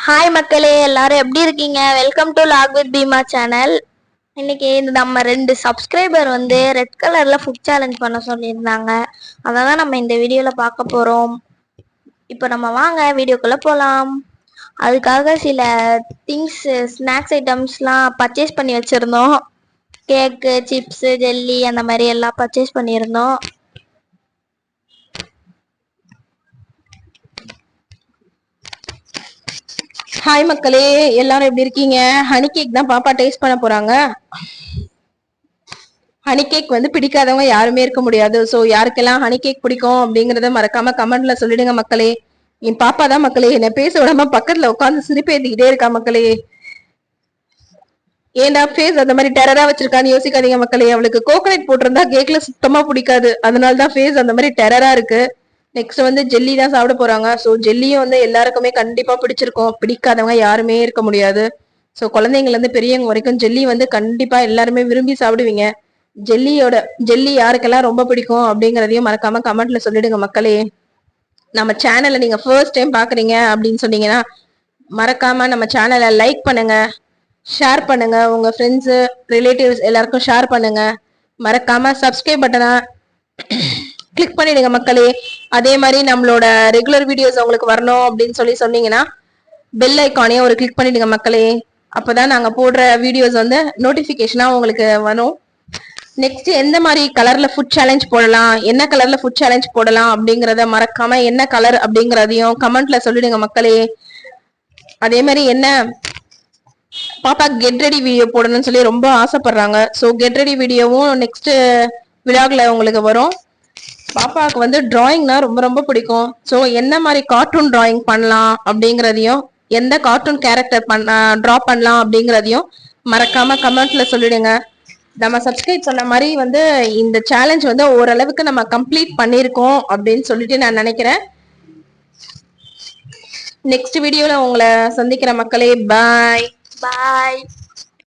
Hi மக்களே, எல்லாரும் எப்படி இருக்கீங்க? Welcome to log with Bheema channel. இன்னைக்கு நம்ம 2 சப்ஸ்கிரைபர் வந்து ரெட் கலர்ல ஃபுட் சேலஞ்ச் பண்ண சொல்லியிருந்தாங்க. அதான் நம்ம இந்த வீடியோல பார்க்க போறோம். இப்போ நம்ம வாங்க வீடியோக்குள்ள போலாம். அதுக்காக சில திங்ஸ் ஸ்நாக்ஸ் ஐட்டம்ஸ்லாம் பர்ச்சேஸ் பண்ணி வச்சிருந்தோம். கேக்கு, சிப்ஸ், ஜெல்லி அந்த மாதிரி எல்லாம் பர்ச்சேஸ் பண்ணியிருந்தோம். ஹாய் மக்களே, எல்லாரும் எப்படி இருக்கீங்க? ஹனி கேக் தான் பாப்பா டேஸ்ட் பண்ண போறாங்க. ஹனி கேக் வந்து பிடிக்காதவங்க யாருமே இருக்க முடியாது. ஸோ யாருக்கெல்லாம் ஹனி கேக் பிடிக்கும் அப்படிங்கறத மறக்காம கமெண்ட்ல சொல்லிடுங்க மக்களே. என் பாப்பா தான் மக்களே என்ன பேச விடாம பக்கத்துல உட்காந்து சிரிப்பேத்திக்கிட்டே இருக்கா மக்களே. ஏன்டா ஃபேஸ் அந்த மாதிரி டெரரா வச்சிருக்கான்னு யோசிக்காதீங்க மக்களே. அவளுக்கு கோகனட் போட்டிருந்தா கேக்ல சுத்தமா பிடிக்காது. அதனாலதான் ஃபேஸ் அந்த மாதிரி டெரரா இருக்கு. நெக்ஸ்ட் வந்து ஜெல்லி தான் சாப்பிட போறாங்க. ஸோ ஜெல்லியும் வந்து எல்லாருக்குமே கண்டிப்பா பிடிச்சிருக்கும். பிடிக்காதவங்க யாருமே இருக்க முடியாது. ஸோ குழந்தைங்கல இருந்து பெரியவங்க வரைக்கும் ஜெல்லி வந்து கண்டிப்பா எல்லாருமே விரும்பி சாப்பிடுவீங்க. ஜெல்லி யாருக்கெல்லாம் ரொம்ப பிடிக்கும் அப்படிங்கறதையும் மறக்காம கமெண்ட்ல சொல்லிடுங்க மக்களே. நம்ம சேனலை நீங்க ஃபர்ஸ்ட் டைம் பாக்குறீங்க அப்படின்னு சொன்னீங்கன்னா மறக்காம நம்ம சேனலை லைக் பண்ணுங்க, ஷேர் பண்ணுங்க, உங்க ஃப்ரெண்ட்ஸ் ரிலேட்டிவ்ஸ் எல்லாருக்கும் ஷேர் பண்ணுங்க. மறக்காம சப்ஸ்கிரைப் பட்டனை கிளிக் பண்ணிடுங்க மக்களே. அதே மாதிரி நம்மளோட ரெகுலர் வீடியோஸ் உங்களுக்கு வரணும் அப்படின்னு சொன்னீங்கன்னா பெல் ஐக்கானையும் ஒரு கிளிக் பண்ணிடுங்க மக்களே. அப்பதான் நாங்க போடுற வீடியோஸ் வந்து நோட்டிபிகேஷனா உங்களுக்கு வரும். நெக்ஸ்ட் எந்த மாதிரி கலர்ல ஃபுட் சேலஞ்ச் போடலாம், என்ன கலர்ல ஃபுட் சேலஞ்ச் போடலாம் அப்படிங்கறத மறக்காம என்ன கலர் அப்படிங்கறதையும் கமெண்ட்ல சொல்லிடுங்க மக்களே. அதே மாதிரி என்ன பாப்பா கெட் ரெடி வீடியோ போடணும்னு சொல்லி ரொம்ப ஆசைப்படுறாங்க. ஸோ கெட் ரெடி வீடியோவும் நெக்ஸ்ட் விலாக்ல உங்களுக்கு வரும். பாப்பாவுக்கு வந்து டிராயிங்னா ரொம்ப ரொம்ப பிடிக்கும். ஸோ என்ன மாதிரி கார்ட்டூன் டிராயிங் பண்ணலாம் அப்படிங்கறதையும் எந்த கார்ட்டூன் கேரக்டர் டிரா பண்ணலாம் அப்படிங்கறதையும் மறக்காம கமெண்ட்ல சொல்லிடுங்க. நம்ம சப்ஸ்கிரைப் சொன்ன மாதிரி வந்து இந்த சேலஞ்ச் வந்து ஓரளவுக்கு நம்ம கம்ப்ளீட் பண்ணிருக்கோம் அப்படின்னு சொல்லிட்டு நான் நினைக்கிறேன். நெக்ஸ்ட் வீடியோல உங்களை சந்திக்கிற மக்களே. பாய் பாய்.